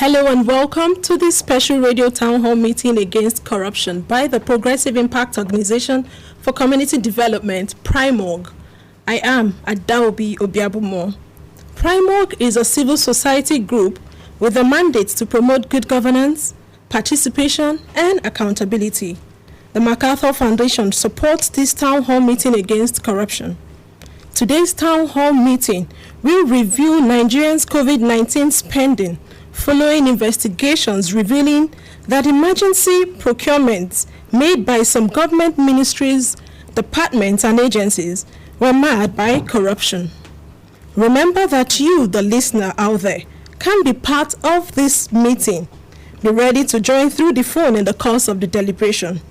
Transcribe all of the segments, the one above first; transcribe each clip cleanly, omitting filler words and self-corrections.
Hello and welcome to this special radio town hall meeting against corruption by the Progressive Impact Organization for Community Development, PRIMORG. I am Adaobi Obiabumo. PRIMORG is a civil society group with a mandate to promote good governance, participation, and accountability. The MacArthur Foundation supports this town hall meeting against corruption. Today's town hall meeting will review Nigerians' COVID-19 spending following investigations revealing that emergency procurements made by some government ministries, departments, and agencies were marred by corruption. Remember that you, the listener out there, can be part of this meeting. Be ready to join through the phone in the course of the deliberation.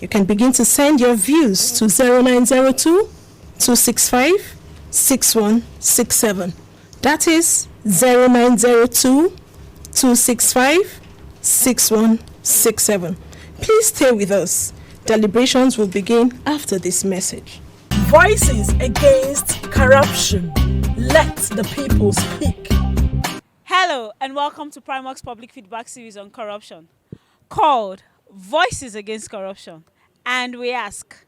You can begin to send your views to 0902 265 6167. That is 0902 265 6167. Please stay with us. Deliberations will begin after this message. Voices against corruption. Let the people speak. Hello and welcome to PRIMORG's public feedback series on corruption called Voices Against Corruption. And we ask,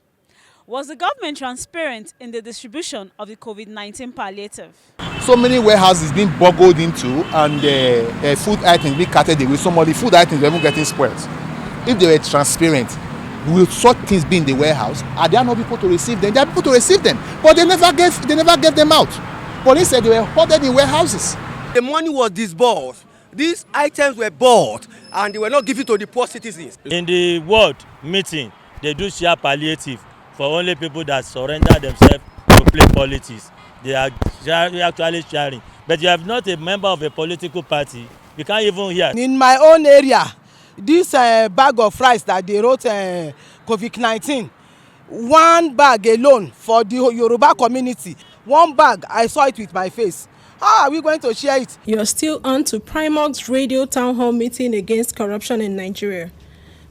was the government transparent in the distribution of the COVID-19 palliative? So many warehouses being boggled into and food items being carted away. Some of the food items were even getting spoiled. If they were transparent, will such things be in the warehouse? Are there no people to receive them? There are people to receive them, but they never gave them out. Police said they were hoarded in warehouses. The money was disbursed. These items were bought and they were not given to the poor citizens. In the world meeting, they do share palliative for only people that surrender themselves to play politics. They are actually sharing. But you have not a member of a political party. You can't even hear. In my own area, this bag of rice that they wrote COVID-19, one bag alone for the Yoruba community, one bag, I saw it with my face. How are we going to share it? You're still on to PRIMORG's radio town hall meeting against corruption in Nigeria.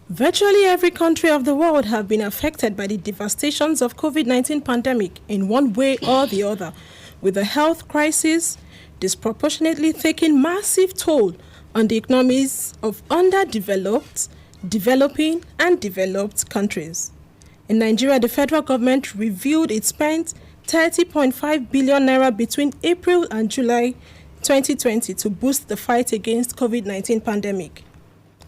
Virtually every country of the world have been affected by the devastations of COVID-19 pandemic in one way or the other, with the health crisis disproportionately taking massive toll on the economies of underdeveloped, developing, and developed countries. In Nigeria, the federal government revealed it spent 30.5 billion naira between April and July 2020 to boost the fight against COVID-19 pandemic.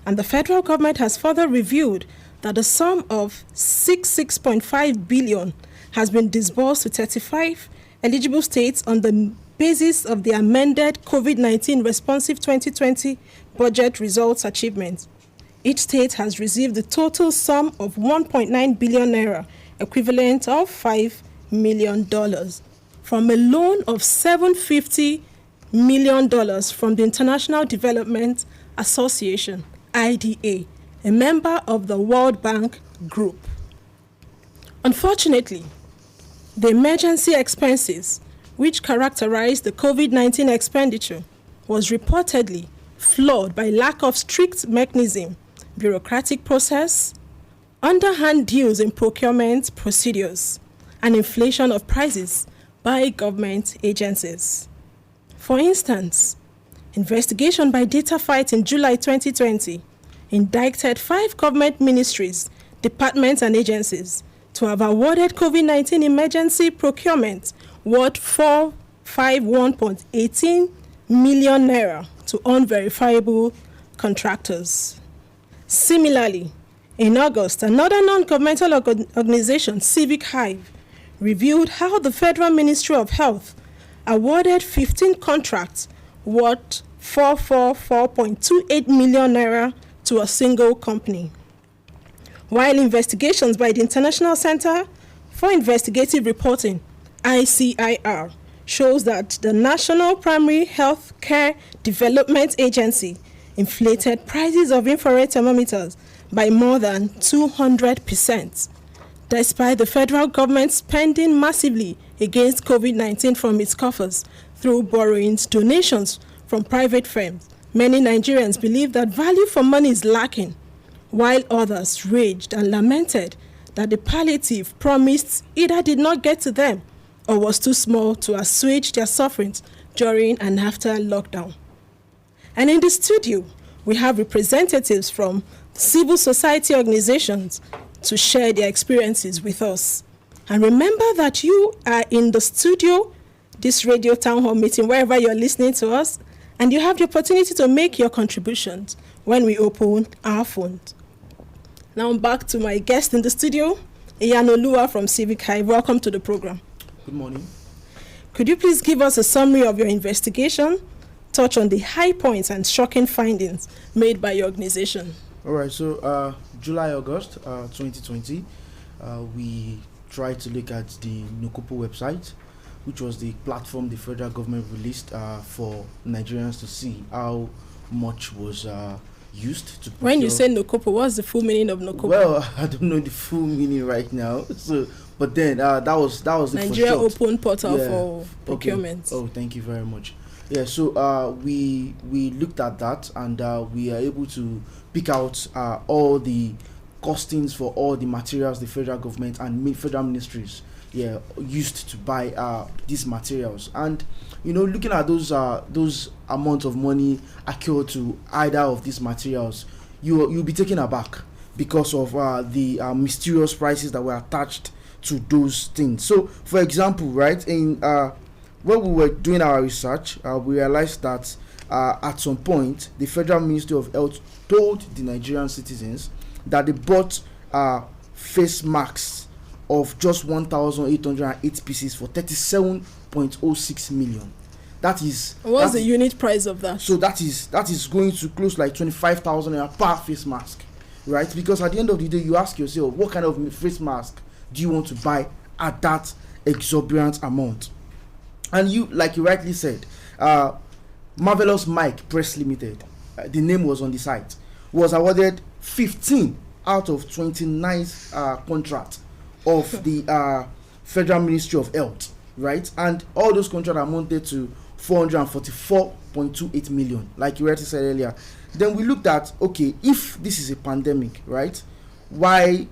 And the federal government has further revealed that a sum of 66.5 billion has been disbursed to 35 eligible states on the basis of the amended COVID-19 responsive 2020 budget results achievement. Each state has received the total sum of 1.9 billion naira, equivalent of $5 million, from a loan of $750 million from the International Development Association, IDA, a member of the World Bank Group. Unfortunately, the emergency expenses, which characterized the COVID-19 expenditure, was reportedly flawed by lack of strict mechanism, bureaucratic process, underhand deals in procurement procedures, and inflation of prices by government agencies. For instance, investigation by DataFight in July 2020 indicted 5 government ministries, departments, and agencies to have awarded COVID-19 emergency procurement worth 451.18 million naira to unverifiable contractors. Similarly, in August, another non-governmental organization, Civic Hive, reviewed how the Federal Ministry of Health awarded 15 contracts worth 444.28 million naira to a single company. While investigations by the International Center for Investigative Reporting, ICIR, shows that the National Primary Health Care Development Agency inflated prices of infrared thermometers by more than 200%, despite the federal government spending massively against COVID-19 from its coffers through borrowings, donations from private firms. Many Nigerians believe that value for money is lacking, while others raged and lamented that the palliative promised either did not get to them or was too small to assuage their sufferings during and after lockdown. And in the studio, we have representatives from civil society organizations to share their experiences with us. And remember that you are in the studio, this radio town hall meeting, wherever you're listening to us, and you have the opportunity to make your contributions when we open our phones. Now back to my guest in the studio, Iyanolua from Civic Hive. Welcome to the program. Good morning. Could you please give us a summary of your investigation, touch on the high points and shocking findings made by your organization? All right, so July, August 2020, we tried to look at the Nokopo website, which was the platform the federal government released for Nigerians to see how much was used to procure. When you say Nokopo, what's the full meaning of Nokopo? Well, I don't know the full meaning right now. So, but then that was the Nigeria Open Portal for Procurement. Okay. Oh, thank you very much. Yeah, so we looked at that, and we are able to pick out all the costings for all the materials the federal government and federal ministries used to buy these materials. And looking at those amounts of money accrued to either of these materials, you'll be taken aback because of the mysterious prices that were attached to those things. So, for example, right, in when we were doing our research, we realized that at some point the Federal Ministry of Health told the Nigerian citizens that they bought face masks of just 1,808 pieces for 37.06 million. That is. What's the unit price of that? So that is going to close like 25,000 per face mask, right? Because at the end of the day, you ask yourself, what kind of face mask do you want to buy at that exorbitant amount? And you, like you rightly said, Marvelous Mike Press Limited, the name was on the site, was awarded 15 out of 29 contracts of the Federal Ministry of Health, right? And all those contracts amounted to 444.28 million, like you already said earlier. Then we looked at, okay, if this is a pandemic, right, why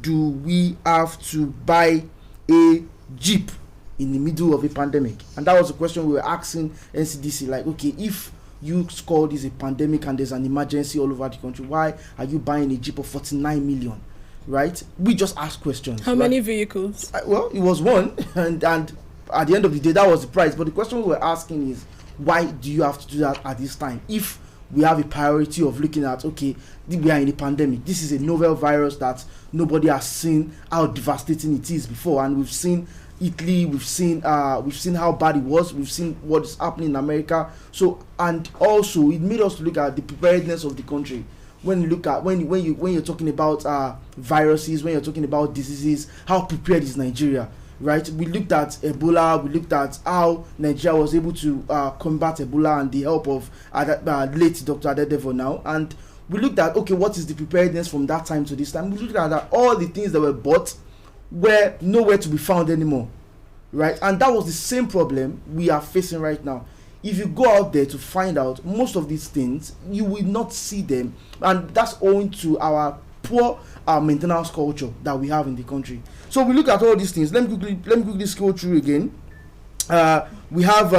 do we have to buy a Jeep in the middle of a pandemic? And that was the question we were asking NCDC, like, okay, if you call this a pandemic and there's an emergency all over the country, why are you buying a Jeep of 49 million, right? We just asked questions. How many vehicles? Well, it was one, and at the end of the day, that was the price. But the question we were asking is, why do you have to do that at this time? If we have a priority of looking at, okay, we are in a pandemic. This is a novel virus that nobody has seen how devastating it is before, and we've seen Italy, we've seen how bad it was, we've seen what is happening in America. So, and also it made us look at the preparedness of the country. When you look at when you're talking about viruses, when you're talking about diseases, how prepared is Nigeria, right? We looked at Ebola, we looked at how Nigeria was able to combat Ebola and the help of late Dr. Adedevo now, and we looked at, okay, what is the preparedness from that time to this time. We looked at that all the things that were bought were nowhere to be found anymore, right? And that was the same problem we are facing right now. If you go out there to find out most of these things, you will not see them, and that's owing to our poor maintenance culture that we have in the country. So we look at all these things. Let me quickly scroll through again. We have.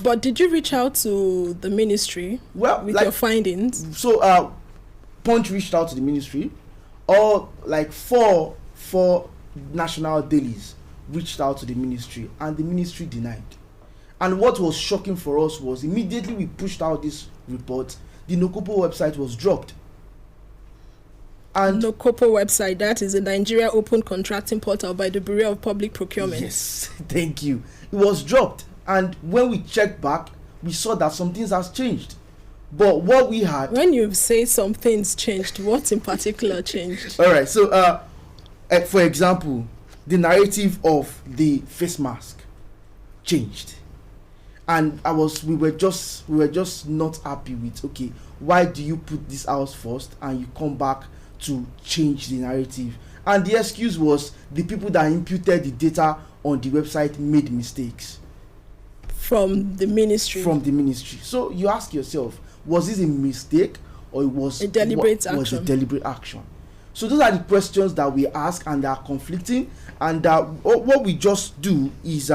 But did you reach out to the ministry with your findings? So Punch reached out to the ministry. All like four national dailies reached out to the ministry, and the ministry denied. And what was shocking for us was immediately we pushed out this report, the Nokopo website was dropped. And Nokopo website, that is a Nigeria Open Contracting Portal by the Bureau of Public Procurement. Yes, thank you. It was dropped, and when we checked back, we saw that some things has changed. But what we had... When you say some things changed, what in particular changed? All right, so for example, the narrative of the face mask changed, and we were just not happy with, okay, why do you put this out first and you come back to change the narrative? And the excuse was the people that imputed the data on the website made mistakes from the ministry. So you ask yourself, was this a mistake or it was a deliberate action? Was a deliberate action? So those are the questions that we ask, and they are conflicting. And what we just do is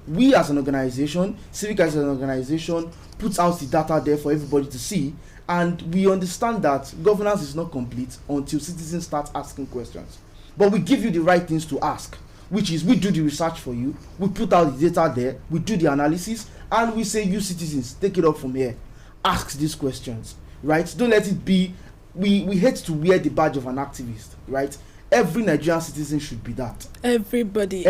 we as an organization, Civic as an organization, puts out the data there for everybody to see, and we understand that governance is not complete until citizens start asking questions. But we give you the right things to ask, which is we do the research for you, we put out the data there, we do the analysis, and we say, you citizens, take it up from here. Ask these questions, right? Don't let it be, we hate to wear the badge of an activist, right? Every Nigerian citizen should be that. Everybody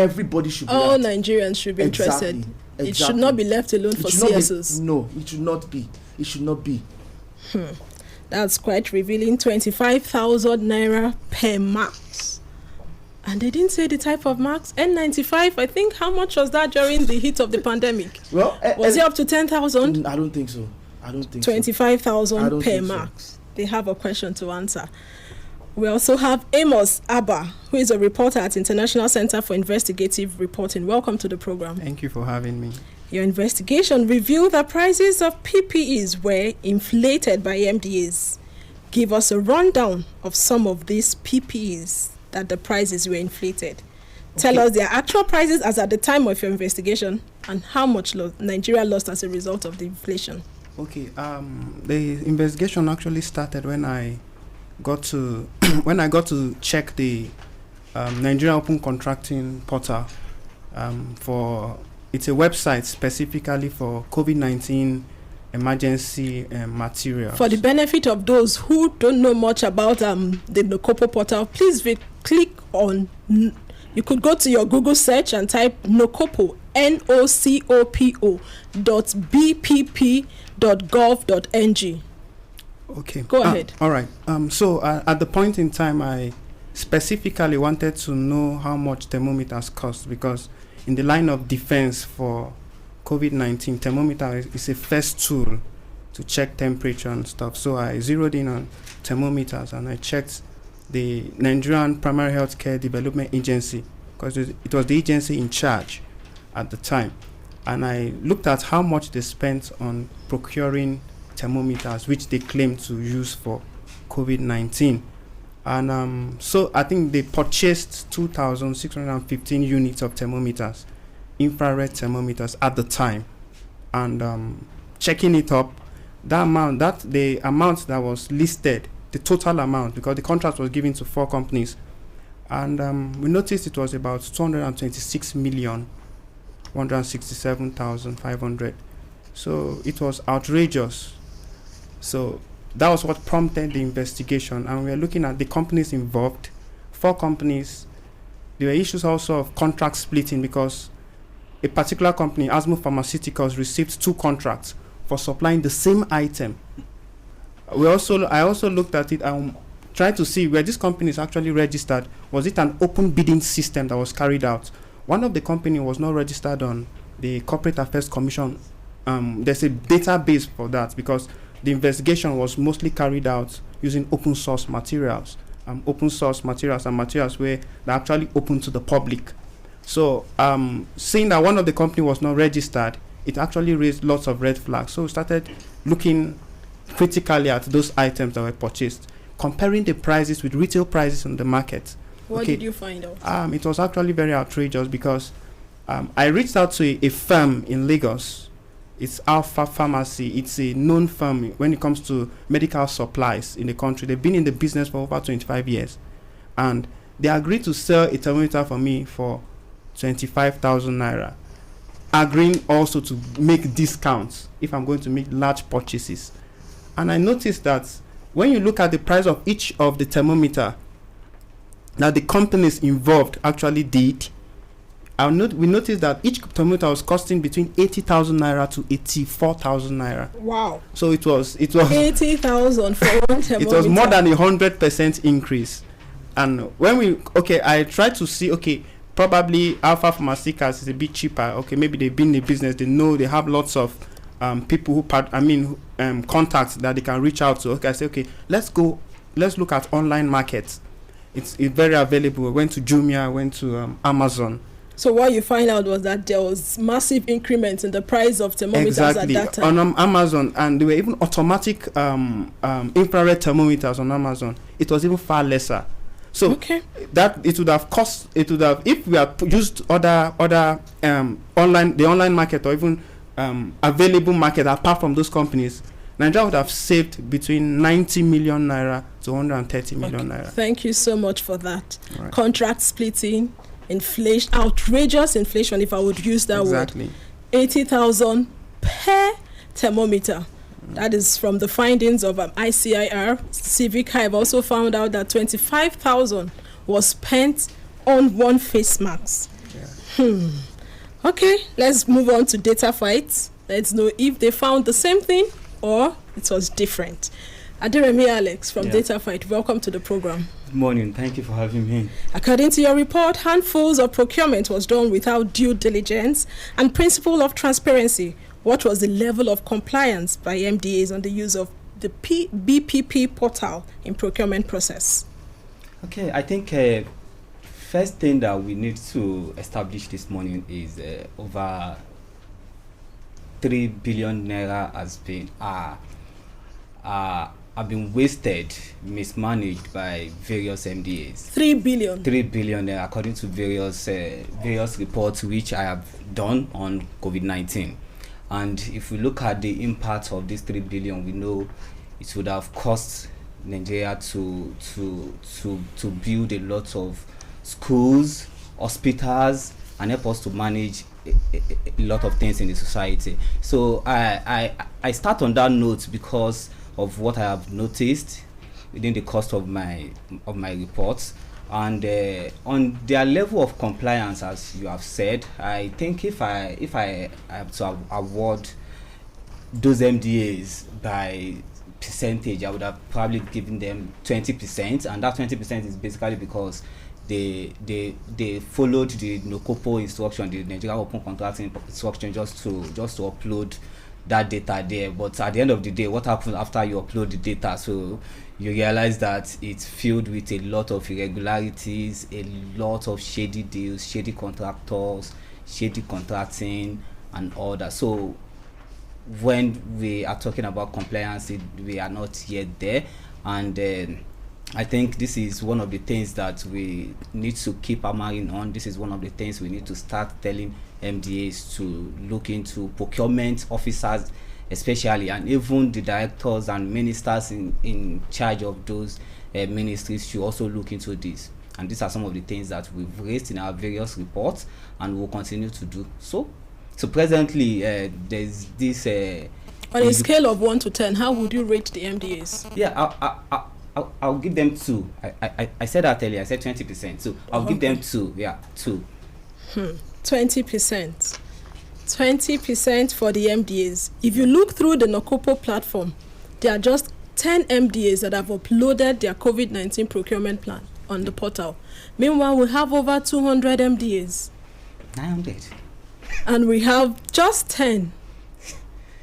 should be all that. Nigerians should be interested. Exactly. It should not be left alone for CSOs. No, it should not be. It should not be. That's quite revealing. 25,000 naira per max. And they didn't say the type of max. N95, I think, how much was that during the heat of the pandemic? Well, was it up to 10,000? I don't think so. 25,000 per think max. So. They have a question to answer. We also have Amos Abba, who is a reporter at International Center for Investigative Reporting. Welcome to the program. Thank you for having me. Your investigation revealed that prices of PPEs were inflated by MDAs. Give us a rundown of some of these PPEs that the prices were inflated. Okay. Tell us their actual prices as at the time of your investigation and how much Nigeria lost as a result of the inflation. Okay, the investigation actually started when I got to check the Nigeria Open Contracting Portal it's a website specifically for COVID-19 emergency materials. For the benefit of those who don't know much about the NOCOPO portal, please click on, you could go to your Google search and type NOCOPO, nocopo.bpp.gov.ng. Okay. Go ahead. All right. So at the point in time, I specifically wanted to know how much thermometers cost, because in the line of defense for COVID-19, thermometer is a first tool to check temperature and stuff. So I zeroed in on thermometers and I checked the Nigerian Primary Healthcare Development Agency, because it was the agency in charge at the time. And I looked at how much they spent on procuring thermometers, which they claim to use for COVID-19. And so I think they purchased 2,615 units of thermometers, infrared thermometers at the time. And checking it up, the amount that was listed, the total amount, because the contract was given to 4 companies, and we noticed it was about 226,167,500. So it was outrageous. So that was what prompted the investigation, and we are looking at the companies involved. 4 companies. There were issues also of contract splitting, because a particular company, Asmo Pharmaceuticals, received 2 contracts for supplying the same item. I also looked at it and tried to see where this company is actually registered. Was it an open bidding system that was carried out? One of the company was not registered on the Corporate Affairs Commission. There's a database for that, because the investigation was mostly carried out using open source materials. Open source materials and materials where they're actually open to the public. So seeing that one of the company was not registered, it actually raised lots of red flags. So we started looking critically at those items that were purchased, comparing the prices with retail prices on the market. What did you find out? It was actually very outrageous, because I reached out to a firm in Lagos. It's Alpha Pharmacy. It's a known firm when it comes to medical supplies in the country. They've been in the business for over 25 years. And they agreed to sell a thermometer for me for 25,000 naira, agreeing also to make discounts if I'm going to make large purchases. And I noticed that when you look at the price of each of the thermometer that the companies involved actually did, we noticed that each thermometer was costing between 80,000 naira to 84,000 naira. Wow. So it was 80,000 for one thermometer. It was more than 100% increase. And when I tried to see, probably Alpha Pharmaceuticals is a bit cheaper. Maybe they've been in the business, they know they have lots of people who contacts that they can reach out to. I say, let's look at online markets. It's very available. I went to Jumia, I went to Amazon. So what you find out was that there was massive increments in the price of thermometers at that time. On Amazon, and there were even automatic infrared thermometers on Amazon. It was even far lesser. So that it would have cost. It would have, if we had used other online market, or even available market apart from those companies, Nigeria would have saved between 90 million naira to 130 million naira. Thank you so much for that. Right. Contract splitting, inflation, outrageous inflation, if I would use that word. 80,000 per thermometer. That is from the findings of ICIR. Civic Hive also found out that 25,000 was spent on one face mask. Yeah. Okay, let's move on to data fights. Let's know if they found the same thing or it was different. Adiremi Alex from Data Fight, welcome to the program. Good morning, thank you for having me. According to your report, handfuls of procurement was done without due diligence and principle of transparency. What was the level of compliance by MDAs on the use of the BPP portal in procurement process? Okay, I think first thing that we need to establish this morning is over 3 billion naira has been have been wasted, mismanaged by various MDAs. 3 billion. 3 billion naira, according to various reports which I have done on COVID-19. And if we look at the impact of this 3 billion, we know it would have cost Nigeria to build a lot of schools, hospitals, and help us to manage a lot of things in the society. So I start on that note because of what I have noticed within the course of my reports. And on their level of compliance, as you have said, I think if I have to award those MDAs by percentage, I would have probably given them 20%, and that 20% is basically because they followed the NOCOPO instruction, the Nigeria Open Contracting instruction, just to upload that data there. But at the end of the day, what happens after you upload the data? So you realize that it's filled with a lot of irregularities, a lot of shady deals, shady contractors, shady contracting, and all that. So when we are talking about compliance, we are not yet there. And I think this is one of the things that we need to keep hammering on. This is one of the things we need to start telling MDAs to look into. Procurement officers especially, and even the directors and ministers in charge of those ministries should also look into this. And these are some of the things that we've raised in our various reports and will continue to do. So presently, there's this... on a scale of 1 to 10, how would you rate the MDAs? Yeah, I'll give them 2. I said that earlier. I said 20%. So I'll give them 2. Yeah, 2. 20%. 20% for the MDAs. If you look through the NOCOPO platform, there are just 10 MDAs that have uploaded their COVID-19 procurement plan on the portal. Meanwhile, we have over 200 MDAs. 900. And we have just 10.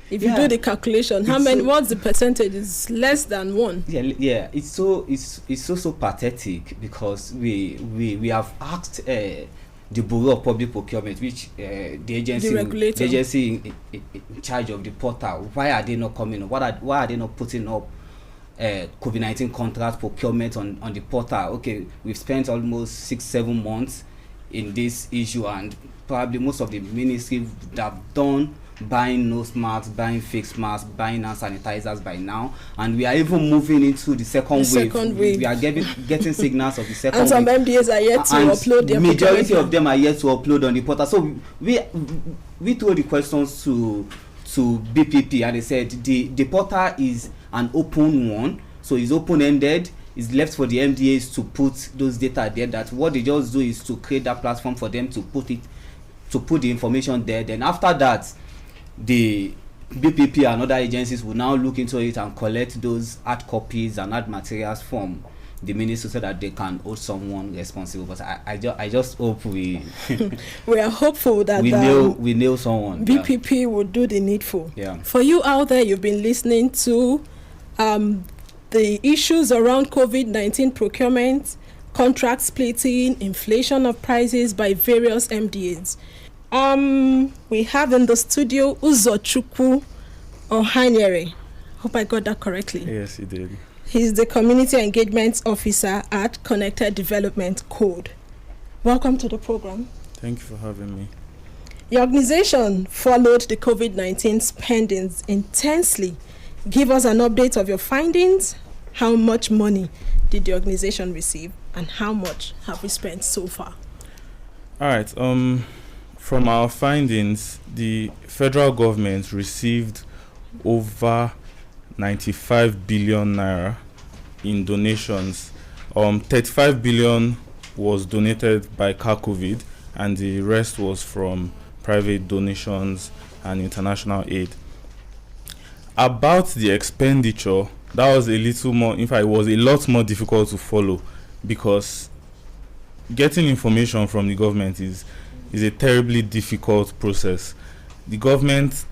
If you do the calculation, how many? What's the percentage? It's less than 1. Yeah. It's so pathetic because we have asked the Bureau of Public Procurement, which the agency in charge of the portal, why are they not coming up? Why are they not putting up COVID-19 contract procurement on the portal? Okay, we've spent almost 6-7 months in this issue, and probably most of the ministry that have done buying nose masks, buying face masks, buying hand sanitizers by now, and we are even moving into the second wave. We are getting signals of the second and some wave. MDAs are yet to upload their majority of them are yet to upload on the portal. So we throw the questions to BPP, and they said the portal is an open one, so it's open-ended. It's left for the MDAs to put those data there. That what they just do is to create that platform for them to put the information there. Then after that, the BPP and other agencies will now look into it and collect those hard copies and hard materials from the ministry so that they can hold someone responsible. But I just hope we we are hopeful that we nail someone. BPP will do the needful. Yeah. For you out there, you've been listening to the issues around COVID-19 procurement, contract splitting, inflation of prices by various MDAs. We have in the studio Uzochukwu Ohanyere. Hope I got that correctly. Yes, you did. He's the Community Engagement Officer at Connected Development Code. Welcome to the program. Thank you for having me. Your organization followed the COVID-19 spendings intensely. Give us an update of your findings. How much money did the organization receive, and how much have we spent so far? All right. From our findings, the federal government received over 95 billion naira in donations. 35 billion was donated by COVID, and the rest was from private donations and international aid. About the expenditure, that was a little more, in fact, it was a lot more difficult to follow, because getting information from the government is a terribly difficult process. The government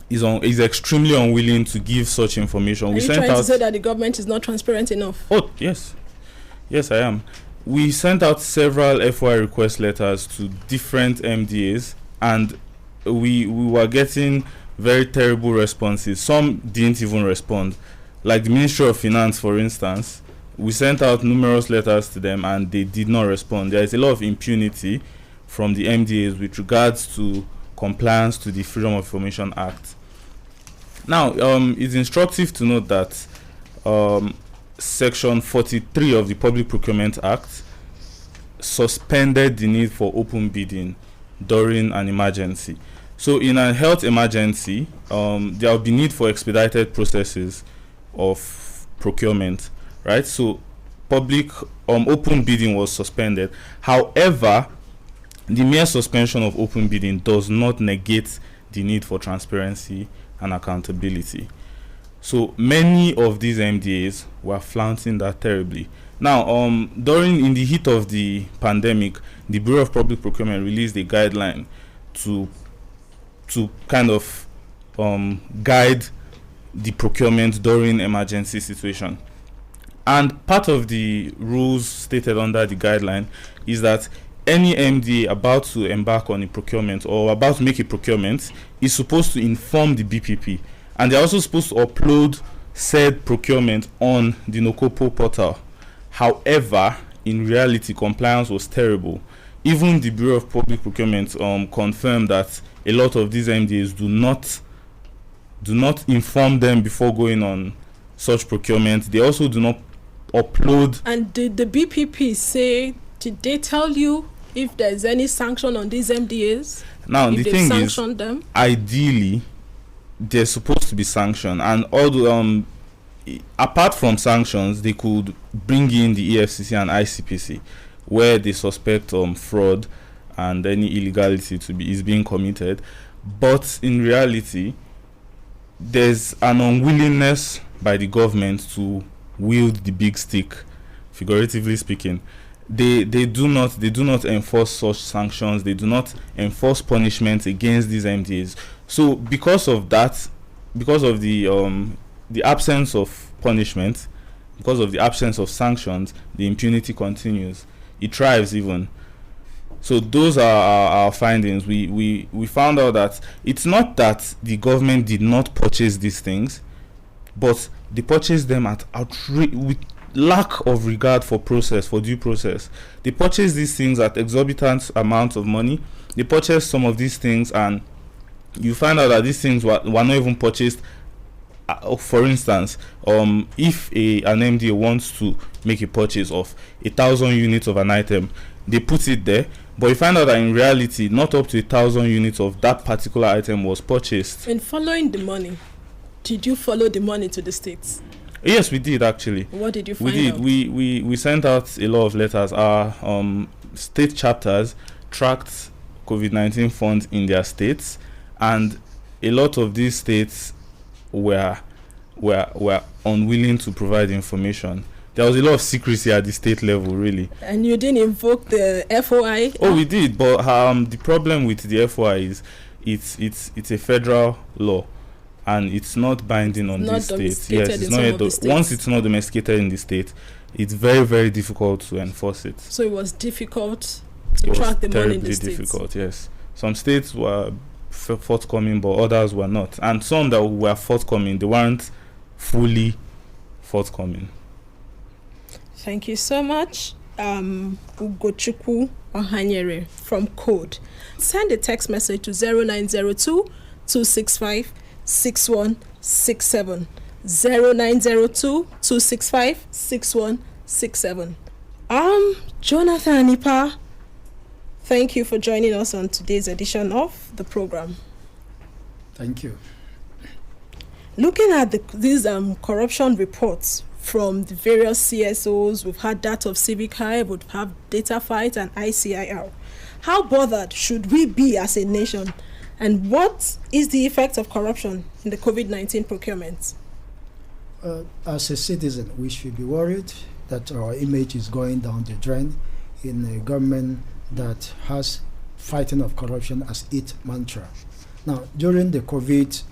is extremely unwilling to give such information. Are you trying to say that the government is not transparent enough? Oh, yes. Yes, I am. We sent out several FOI request letters to different MDAs, and we were getting very terrible responses. Some didn't even respond. Like the Ministry of Finance, for instance, we sent out numerous letters to them and they did not respond. There is a lot of impunity from the MDAs with regards to compliance to the Freedom of Information Act. Now, it's instructive to note that Section 43 of the Public Procurement Act suspended the need for open bidding during an emergency. So in a health emergency, there will be need for expedited processes of procurement, right? So public open bidding was suspended. However, the mere suspension of open bidding does not negate the need for transparency and accountability. So many of these MDAs were flouting that terribly. Now, in the heat of the pandemic, the Bureau of Public Procurement released a guideline to kind of guide the procurement during emergency situation. And part of the rules stated under the guideline is that any MDA about to embark on a procurement or about to make a procurement is supposed to inform the BPP, and they're also supposed to upload said procurement on the Nokopo portal. However, in reality, compliance was terrible. Even the Bureau of Public Procurement confirmed that a lot of these MDAs do not inform them before going on such procurement. They also do not upload. And did the BPP say, did they tell you if there's any sanction on these MDAs? Now, the thing is, them? Ideally, they're supposed to be sanctioned, and although apart from sanctions, they could bring in the EFCC and ICPC, where they suspect fraud and any illegality is being committed. But in reality, there's an unwillingness by the government to wield the big stick, figuratively speaking. They do not enforce such sanctions. They do not enforce punishments against these MDAs. So because of that, because of the absence of punishment, because of the absence of sanctions, the impunity continues. It thrives even. So those are our findings. We found out that it's not that the government did not purchase these things, but they purchased them with lack of regard for due process. They purchased these things at exorbitant amounts of money. They purchased some of these things, and you find out that these things were not even purchased. For instance, if an MDA wants to make a purchase of 1,000 units of an item, they put it there, but you find out that in reality, not up to 1,000 units of that particular item was purchased. In following the money, did you follow the money to the states? Yes, we did actually. What did you find out? We sent out a lot of letters. Our state chapters tracked COVID-19 funds in their states, and a lot of these states were unwilling to provide information. There was a lot of secrecy at the state level, really. And you didn't invoke the FOI? Oh, we did, but the problem with the FOI is it's a federal law, and it's not binding on the state. Yes, it's not. Once it's not domesticated in the state, it's very, very difficult to enforce it. So it was difficult to track the money in the states. Terribly difficult. Yes, some states were forthcoming, but others were not, and some that were forthcoming, they weren't fully forthcoming. Thank you so much, Ugochukwu Ohanyere from Code. Send a text message to 0902 265 6167. 0902 265 6167. Jonathan Ipa, thank you for joining us on today's edition of the program. Thank you. Looking at these corruption reports from the various CSOs, we've had that of Civic Hive, we've had Data Fight and ICIR. How bothered should we be as a nation? And what is the effect of corruption in the COVID-19 procurement? As a citizen, we should be worried that our image is going down the drain in a government that has fighting of corruption as its mantra. Now, during the COVID,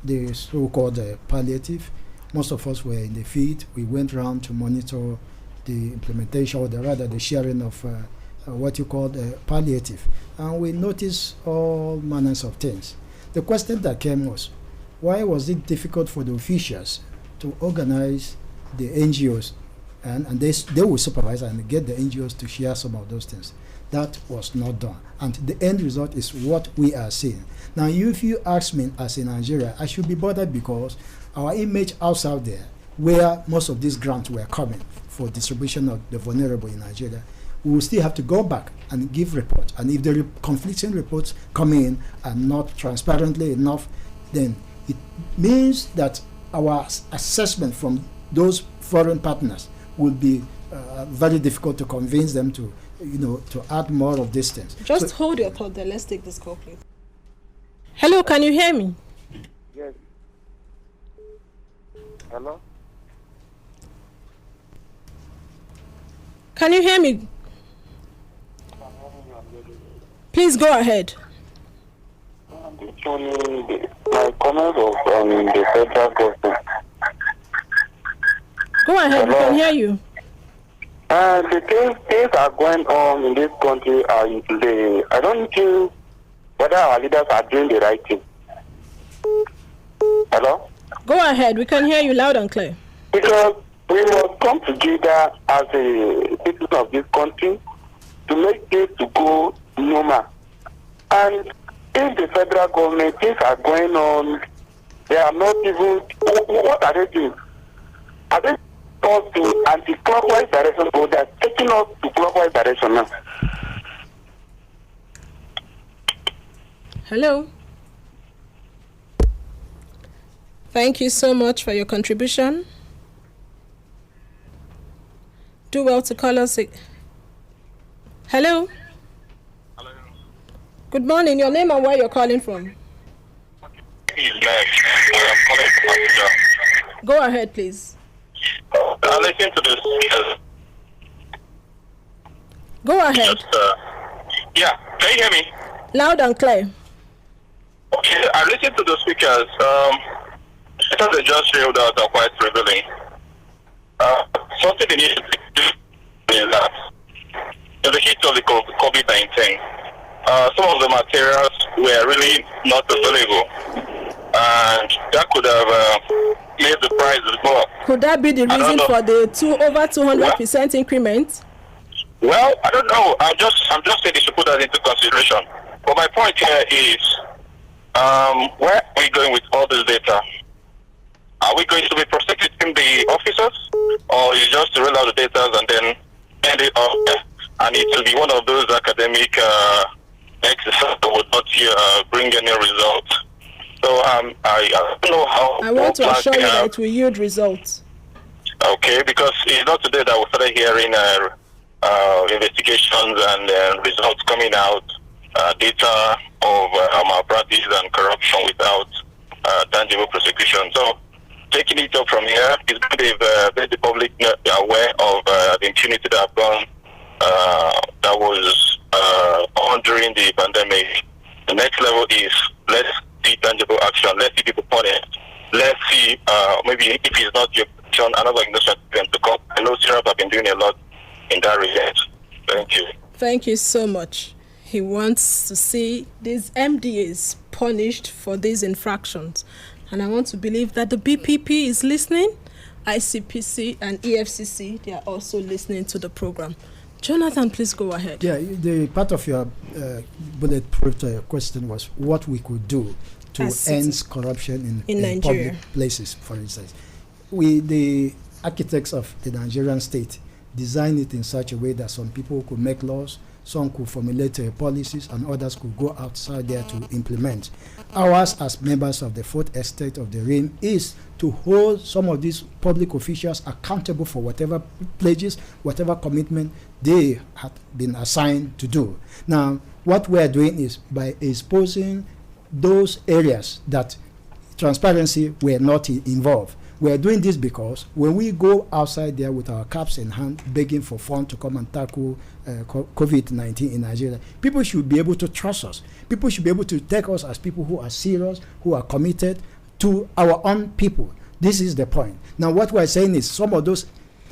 the so-called palliative, most of us were in the field. We went around to monitor the implementation, or rather the sharing of what you call palliative. And we noticed all manners of things. The question that came was, why was it difficult for the officials to organize the NGOs and they will supervise and get the NGOs to share some of those things? That was not done. And the end result is what we are seeing. Now, if you ask me as a Nigerian, I should be bothered because our image outside there, where most of these grants were coming for distribution of the vulnerable in Nigeria, we will still have to go back and give reports. And if the conflicting reports come in and not transparently enough, then it means that our assessment from those foreign partners will be very difficult to convince them to, to add more of these things. Just hold your thought there. Let's take this call, please. Hello, can you hear me? Yes. Hello? Can you hear me? Please go ahead. My comment was on the federal government. Go ahead, we can hear you. The things are going on in this country. I don't think whether our leaders are doing the right thing. Hello? Go ahead, we can hear you loud and clear. Because we must come together as a citizen of this country to make things to go normal. And if the federal government, things are going on, they are not even, what are they doing? Are they us to anti-clockwise direction, or they are taking us to clockwise direction now? Hello. Thank you so much for your contribution. Do well to call us. Hello. Hello. Good morning. Your name and where you're calling from? Go ahead, please. I listen to this. Go ahead. Yeah, can you hear me? Loud and clear. Okay, I listened to the speakers. I thought they just showed that are quite revealing. Something they need to do is that in the heat of the COVID-19, some of the materials were really not available, and that could have made the prices more. Could that be the reason for the over 200% increment? Well, I don't know. I'm just saying they should put that into consideration. But my point here is, where are we going with all this data? Are we going to be prosecuting the officers, or is just to roll out the data and then end it off there? And it will be one of those academic exercises that would not bring any results. So I don't know how. I want to assure you that it will yield results. Okay, because it's not today that we started hearing investigations and results coming out, data of malpractice and corruption without tangible prosecution. So taking it up from here is going to make the public aware of the impunity that have gone, that was on during the pandemic. The next level is let's see tangible action. Let's see people punished. Let's see maybe if it's not your action, another organization to come. I know Syrup have been doing a lot in that regard. Thank you. Thank you so much. He wants to see these MDAs punished for these infractions. And I want to believe that the BPP is listening. ICPC and EFCC, they are also listening to the program. Jonathan, please go ahead. Yeah, the part of your bulletproof question was what we could do to end corruption in public places, for instance. The architects of the Nigerian state designed it in such a way that some people could make laws, some could formulate policies, and others could go outside there to implement. Ours, as members of the fourth estate of the realm, is to hold some of these public officials accountable for whatever pledges, whatever commitment they had been assigned to do. Now, what we are doing is by exposing those areas that transparency were not involved. We are doing this because when we go outside there with our caps in hand, begging for funds to come and tackle COVID-19 in Nigeria, people should be able to trust us. People should be able to take us as people who are serious, who are committed to our own people. This is the point. Now, what we're saying is some of those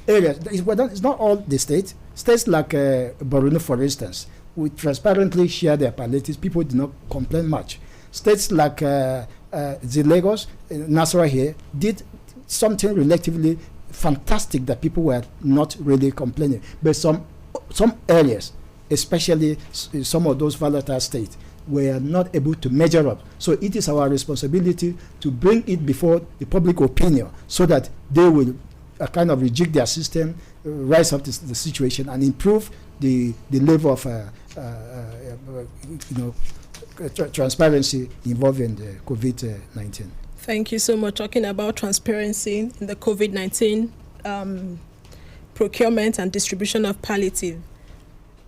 areas, it's not all the states. States like Borno, for instance, we transparently share their palliatives. People do not complain much. States like the Lagos, Naira here, did something relatively fantastic that people were not really complaining. But some areas, especially some of those volatile states, were not able to measure up. So it is our responsibility to bring it before the public opinion so that they will kind of reject their system, rise up to the situation, and improve the level of transparency involving the COVID-19. Thank you so much. Talking about transparency in the COVID-19 procurement and distribution of palliative.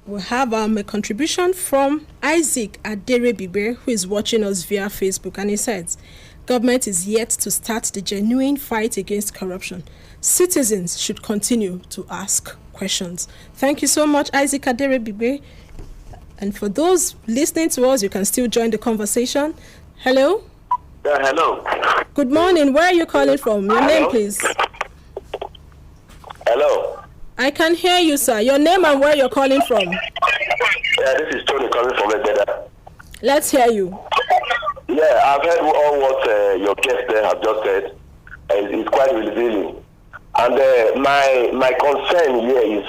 We have a contribution from Isaac Aderebibe, who is watching us via Facebook, and he says, government is yet to start the genuine fight against corruption. Citizens should continue to ask questions. Thank you so much, Isaac Aderebibe. And for those listening to us, you can still join the conversation. Hello? Hello. Good morning. Where are you calling from? Your name, please. Hello. I can hear you, sir. Your name and where you're calling from. Yeah, this is Tony calling from Ededa. Let's hear you. Yeah, I've heard all what your guests there have just said. It's quite revealing. And my concern here is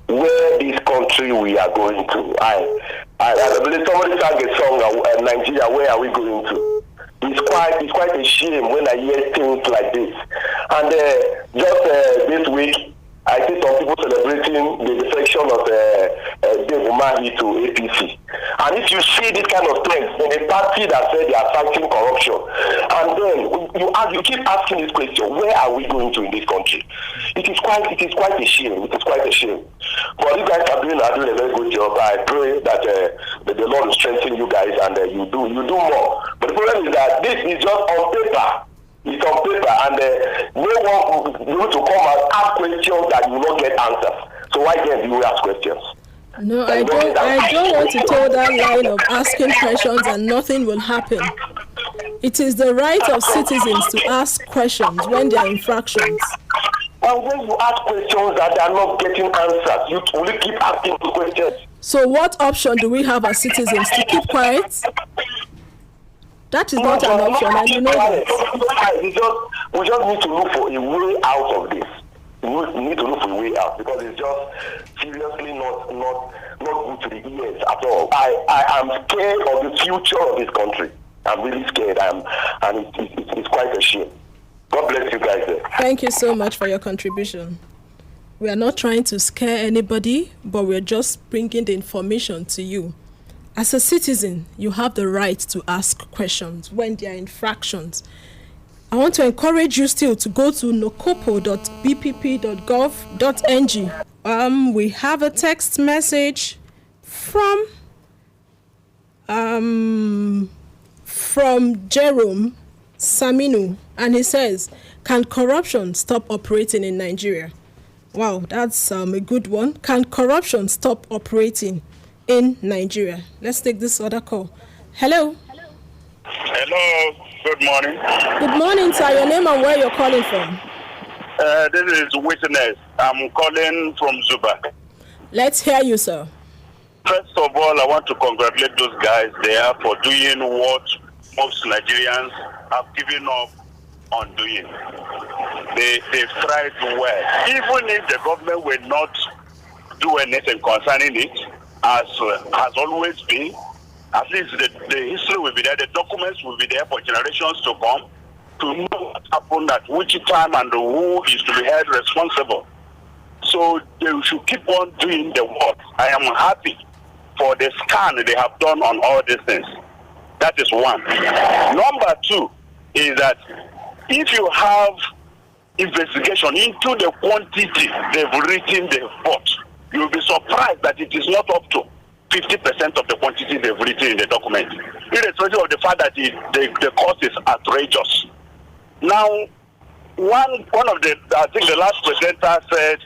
where this country we are going to. I believe somebody sang a song, Nigeria, where are we going to? It's quite a shame when I hear things like this. And just this week, I see some people celebrating the defection of Dave Umahi to APC. And if you see this kind of things in a party that said they are fighting corruption, and then you keep asking this question, where are we going to in this country? It is quite a shame. It is quite a shame. But you guys are doing a very good job. I pray that the Lord will strengthen you guys and you do more. But the problem is that this is just on paper. It's on paper, and no one will be able to come and ask questions that you will not get answers. So why then do you ask questions? No, I don't want to toe that line of asking questions and nothing will happen. It is the right of citizens to ask questions when there are infractions. And when you ask questions that they are not getting answers, you will keep asking questions. So what option do we have as citizens? To keep quiet? That is not an option, and you know that. We just need to look for a way out of this. We need to look for a way out because it's just seriously not good to the ears at all. I am scared of the future of this country. I'm really scared, and it's quite a shame. God bless you guys there. Thank you so much for your contribution. We are not trying to scare anybody, but we're just bringing the information to you. As a citizen, you have the right to ask questions when there are infractions. I want to encourage you still to go to nokopo.bpp.gov.ng. We have a text message from Jerome Saminu, and he says, can corruption stop operating in Nigeria? Wow, that's a good one. Can corruption stop operating in Nigeria? Let's take this other call. Hello. Hello. Good morning. Good morning, sir. Your name and where you're calling from? This is Witness. I'm calling from Zuba. Let's hear you, sir. First of all, I want to congratulate those guys there for doing what most Nigerians have given up undoing. They've tried well. Even if the government will not do anything concerning it, as has always been, at least the history will be there, the documents will be there for generations to come to know what happened at which time and who is to be held responsible. So they should keep on doing the work. I am happy for the scan they have done on all these things. That is one. Number two is that if you have investigation into the quantity they've written the report, you'll be surprised that it is not up to 50% of the quantity they've written in the document, irrespective of the fact that the cost is outrageous. Now, one of the, I think the last presenter said,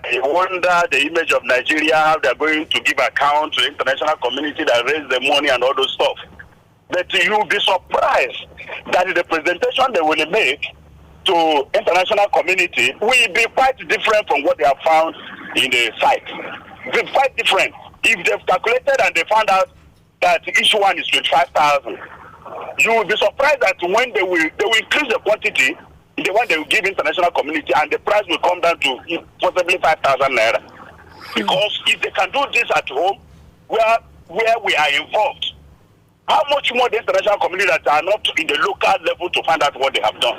he wonder the image of Nigeria, how they're going to give account to the international community that raised the money and all those stuff. But you'll be surprised that the presentation they will make to international community will be quite different from what they have found in the site. It's quite different. If they've calculated and they found out that each one is 25,000, you will be surprised that when they will increase the quantity, the one they will give international community, and the price will come down to possibly 5,000 naira. Because if they can do this at home, where we are involved, how much more the international community that are not in the local level to find out what they have done?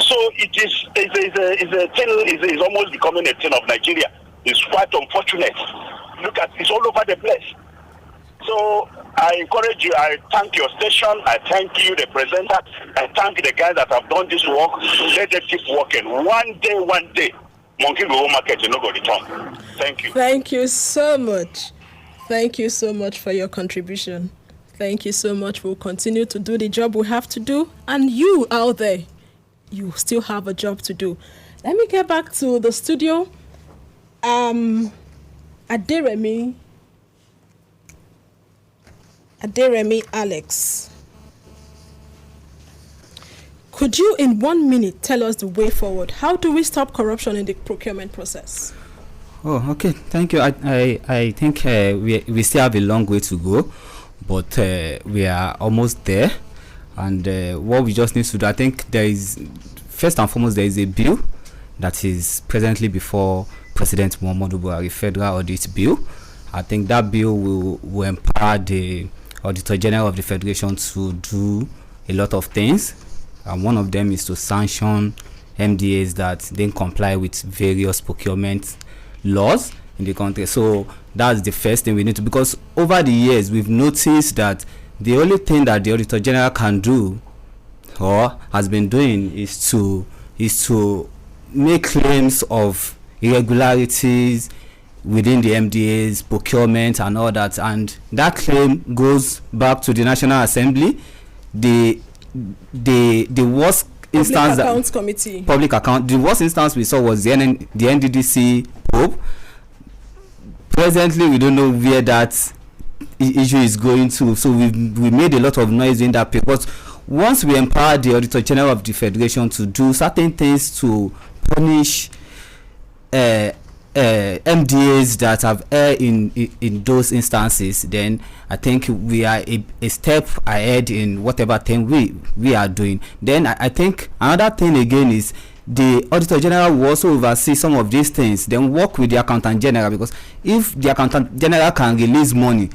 So it's almost becoming a thing of Nigeria. It's quite unfortunate. Look at it's all over the place. So I encourage you, I thank your station, I thank you, the presenter, I thank the guys that have done this work. Let them keep working. One day, monkey go market, you know, go return. Thank you. Thank you so much. Thank you so much for your contribution. Thank you so much. We'll continue to do the job we have to do. And you out there, you still have a job to do. Let me get back to the studio. Aderemi Alex. Could you in 1 minute tell us the way forward? How do we stop corruption in the procurement process? Oh, okay. Thank you. I think we still have a long way to go, but we are almost there. And what we just need to do, I think there is, first and foremost, there is a bill that is presently before President Muhammadu Buhari, Federal Audit Bill. I think that bill will empower the Auditor General of the Federation to do a lot of things. And one of them is to sanction MDAs that didn't comply with various procurement laws in the country. So that's the first thing we need to, because over the years we've noticed that the only thing that the Auditor General can do or has been doing is to make claims of irregularities within the MDAs, procurement and all that, and that claim goes back to the National Assembly. The worst instance, public account, the worst instance we saw was the NDDC probe. Presently we don't know where that issue is going to, so we made a lot of noise in that paper. But once we empower the Auditor General of the Federation to do certain things to punish MDAs that have erred in those instances, then I think we are a step ahead in whatever thing we are doing. Then I think another thing again is the Auditor General will also oversee some of these things, then work with the Accountant General, because if the Accountant General can release money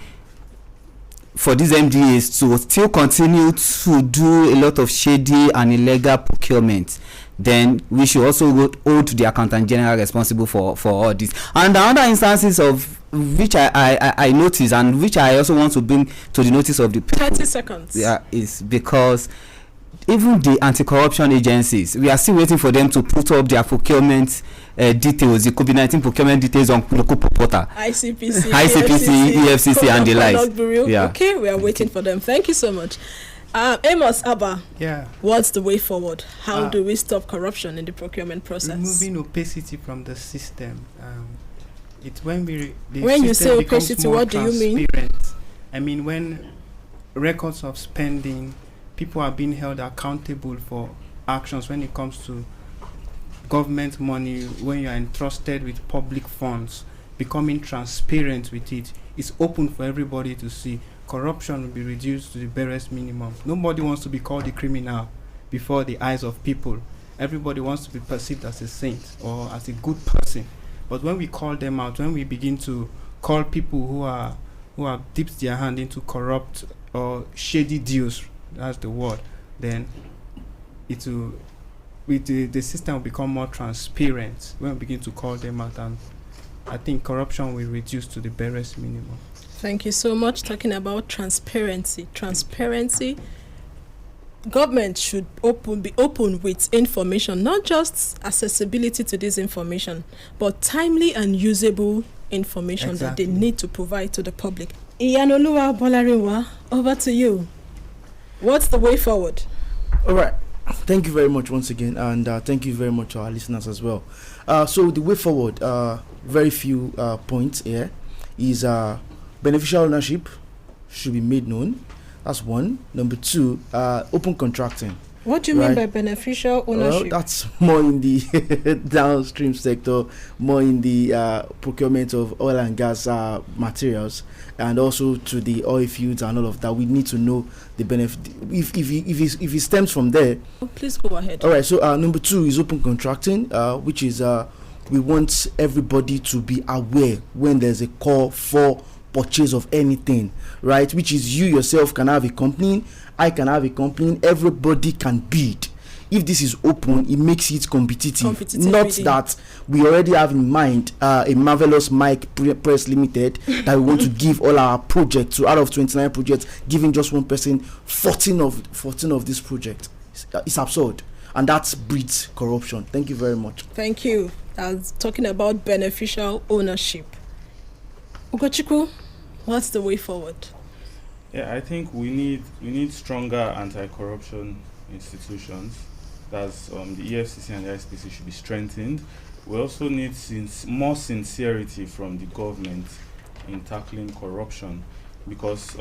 for these MDAs to still continue to do a lot of shady and illegal procurement, then we should also hold the Accountant General responsible for all this. And the other instances of which I notice, and which I also want to bring to the notice of the people, 30 seconds. Yeah, is because even the anti-corruption agencies, we are still waiting for them to put up their procurement details, the COVID-19 procurement details on local portal. ICPC, EFCC, and the likes. Yeah. Okay, we are waiting for them. Thank you so much. Amos Abba, yeah. What's the way forward? How do we stop corruption in the procurement process? Removing opacity from the system. It's when when you say opacity, what do you mean? I mean, when records of spending, people are being held accountable for actions when it comes to government money, when you are entrusted with public funds, becoming transparent with it. It's open for everybody to see. Corruption will be reduced to the barest minimum. Nobody wants to be called a criminal before the eyes of people. Everybody wants to be perceived as a saint or as a good person. But when we call them out, when we begin to call people who have dipped their hand into corrupt or shady deals, that's the word, then the system will become more transparent when we begin to call them out, and I think corruption will reduce to the barest minimum. Thank you so much. Talking about transparency. Government should be open with information, not just accessibility to this information, but timely and usable information that they need to provide to the public. Iyanoluwa Bolarinwa, over to you. What's the way forward? All right. Thank you very much once again, and thank you very much to our listeners as well. So the way forward, very few points here, is beneficial ownership should be made known. That's one. Number two, open contracting. What do you mean by beneficial ownership? Well, that's more in the downstream sector, more in the procurement of oil and gas materials, and also to the oil fields and all of that. We need to know the benefit. If it stems from there. Please go ahead. All right. So number two is open contracting, which is we want everybody to be aware when there's a call for purchase of anything, right? Which is you yourself can have a company, I can have a company, everybody can bid. If this is open, it makes it competitive. Not bidding. That we already have in mind a marvelous Mike Press Limited that we want to give all our projects to. Out of 29 projects, giving just one person 14 of this project. It's absurd, and that breeds corruption. Thank you very much. Thank you. I was talking about beneficial ownership. Ugochukwu, what's the way forward? Yeah, I think we need stronger anti-corruption institutions. That's the EFCC and the ICPC should be strengthened. We also need more sincerity from the government in tackling corruption, because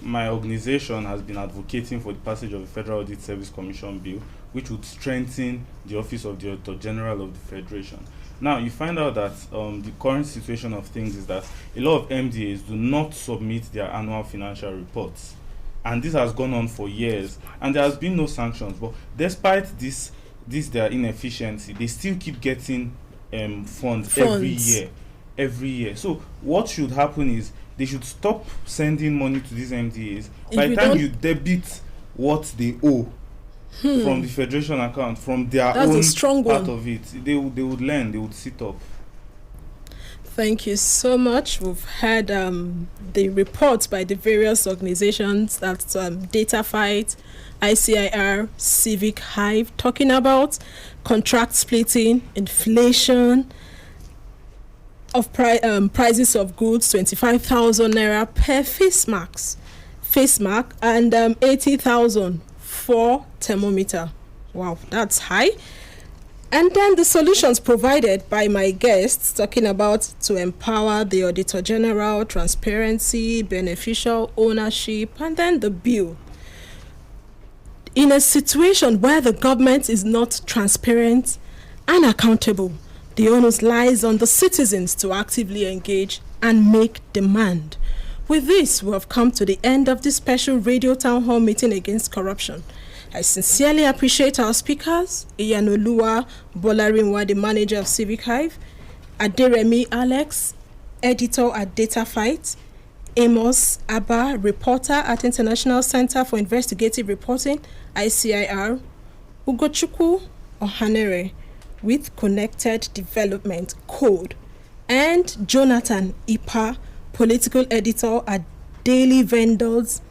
my organization has been advocating for the passage of the Federal Audit Service Commission Bill, which would strengthen the Office of the Auditor General of the Federation. Now, you find out that the current situation of things is that a lot of MDAs do not submit their annual financial reports. And this has gone on for years, and there has been no sanctions. But despite this their inefficiency, they still keep getting funds every year. So what should happen is they should stop sending money to these MDAs. By the time you debit what they owe from the federation account, from their own part of it, they would learn, they would sit up. Thank you so much. We've had the reports by the various organizations, that's Data Fight, ICIR, Civic Hive, talking about contract splitting, inflation of prices of goods, 25,000 Naira per face mask, and 80,000 for thermometer. Wow, that's high. And then the solutions provided by my guests, talking about to empower the Auditor General, transparency, beneficial ownership, and then the bill. In a situation where the government is not transparent and accountable, the onus lies on the citizens to actively engage and make demand. With this, we have come to the end of this special radio town hall meeting against corruption. I sincerely appreciate our speakers, Iyanoluwa Bolarinwa, the manager of Civic Hive, Aderemi Alex, editor at Data Fight, Amos Abba, reporter at International Center for Investigative Reporting, ICIR, Ugochukwu Ohanere with Connected Development Code, and Jonathan Ipa, political editor at Daily Vendors,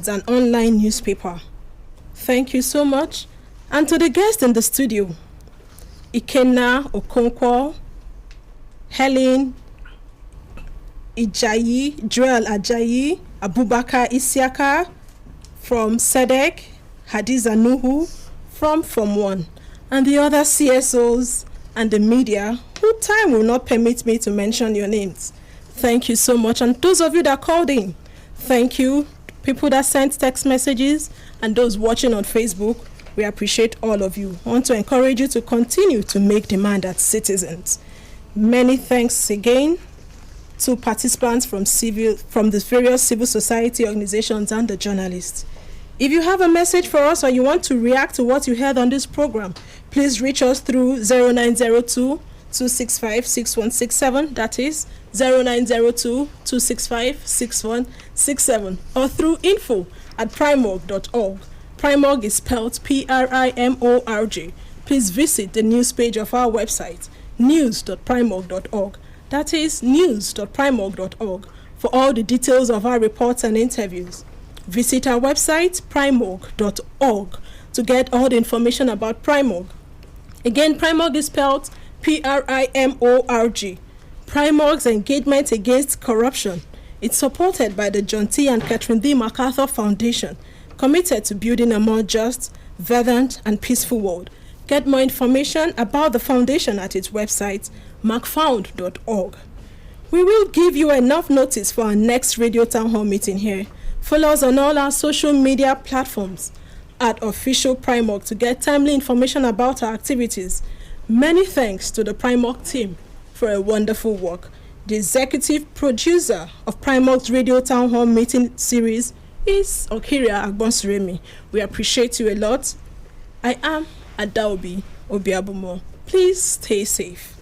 an online newspaper. Thank you so much. And to the guests in the studio, Ikenna Okonkwo, Helen Ijayi, Joel Ajayi, Abubakar Isiaka from SEDEC, Hadiza Nuhu from Form 1, and the other CSOs and the media, who time will not permit me to mention your names. Thank you so much. And those of you that called in, thank you. People that sent text messages and those watching on Facebook, we appreciate all of you. I want to encourage you to continue to make demand as citizens. Many thanks again to participants from the various civil society organizations and the journalists. If you have a message for us or you want to react to what you heard on this program, please reach us through 0902 265 6167, that is 0902 265 6167, or through info@primorg.org. PRIMORG is spelled PRIMORG. Please visit the news page of our website, news.primorg.org. That is news.primorg.org for all the details of our reports and interviews. Visit our website, primorg.org, to get all the information about PRIMORG. Again, PRIMORG is spelled PRIMORG. PRIMORG's engagement against corruption. It's supported by the John T. and Catherine D. MacArthur Foundation, committed to building a more just, verdant, and peaceful world. Get more information about the foundation at its website, macfound.org. We will give you enough notice for our next radio town hall meeting here. Follow us on all our social media platforms at Official PRIMORG to get timely information about our activities. Many thanks to the PRIMORG team for a wonderful work. The executive producer of PRIMORG's Radio Town Hall Meeting series is Okiria Agbonsuremi. We appreciate you a lot. I am Adaobi Obiabumo. Please stay safe.